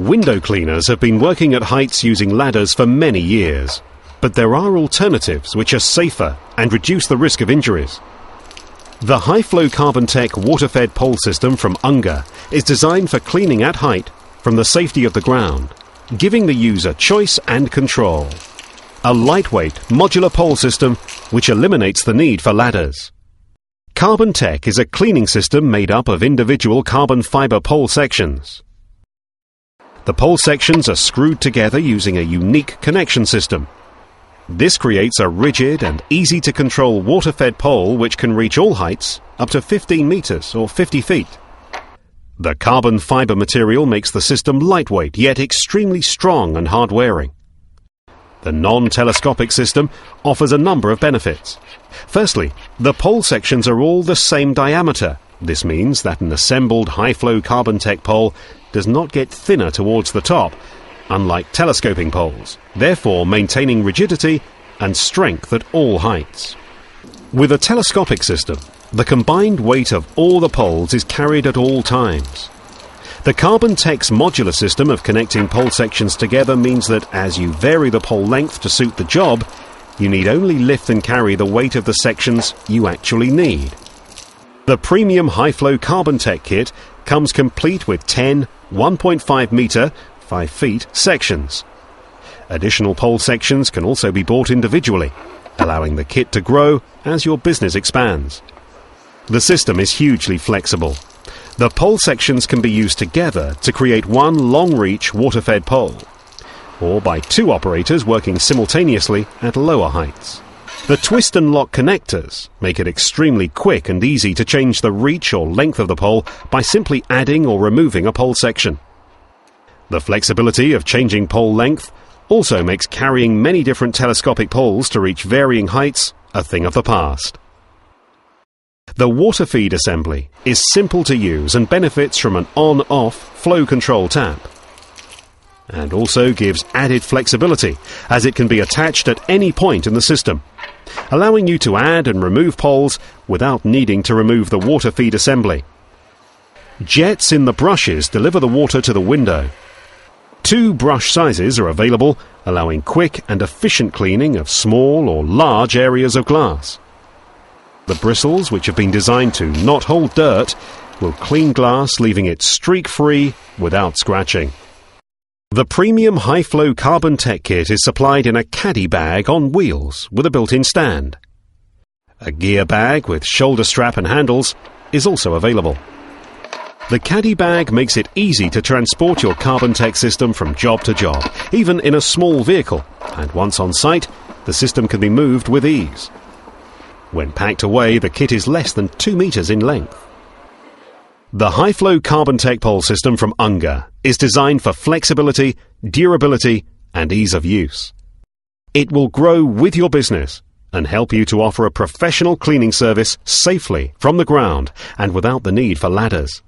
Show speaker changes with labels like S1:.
S1: Window cleaners have been working at heights using ladders for many years, but there are alternatives which are safer and reduce the risk of injuries. The High-Flow Carbon-Tech water-fed pole system from Ungar is designed for cleaning at height from the safety of the ground, giving the user choice and control. A lightweight, modular pole system which eliminates the need for ladders. Carbon-Tech is a cleaning system made up of individual carbon fibre pole sections. The pole sections are screwed together using a unique connection system. This creates a rigid and easy-to-control water-fed pole which can reach all heights up to 15 metres or 50 feet. The carbon fibre material makes the system lightweight yet extremely strong and hard-wearing. The non-telescopic system offers a number of benefits. Firstly, the pole sections are all the same diameter. This means that an assembled high-flow Carbon-Tech pole does not get thinner towards the top, unlike telescoping poles, therefore maintaining rigidity and strength at all heights. With a telescopic system, the combined weight of all the poles is carried at all times. The Carbon-Tech's modular system of connecting pole sections together means that as you vary the pole length to suit the job, you need only lift and carry the weight of the sections you actually need. The premium high-flow Carbon-Tech kit comes complete with 10 1.5 metre 5 feet sections. Additional pole sections can also be bought individually, allowing the kit to grow as your business expands. The system is hugely flexible. The pole sections can be used together to create one long-reach water-fed pole, or by two operators working simultaneously at lower heights. The twist and lock connectors make it extremely quick and easy to change the reach or length of the pole by simply adding or removing a pole section. The flexibility of changing pole length also makes carrying many different telescopic poles to reach varying heights a thing of the past. The water feed assembly is simple to use and benefits from an on-off flow control tap, and also gives added flexibility as it can be attached at any point in the system, allowing you to add and remove poles without needing to remove the water feed assembly. Jets in the brushes deliver the water to the window. 2 brush sizes are available, allowing quick and efficient cleaning of small or large areas of glass. The bristles, which have been designed to not hold dirt, will clean glass, leaving it streak-free without scratching. The premium high-flow Carbon-Tech kit is supplied in a caddy bag on wheels with a built-in stand. A gear bag with shoulder strap and handles is also available. The caddy bag makes it easy to transport your Carbon-Tech system from job to job, even in a small vehicle, and once on site, the system can be moved with ease. When packed away, the kit is less than 2 meters in length. The high-flow Carbon-Tech pole system from Ungar is designed for flexibility, durability, and ease of use. It will grow with your business and help you to offer a professional cleaning service safely from the ground and without the need for ladders.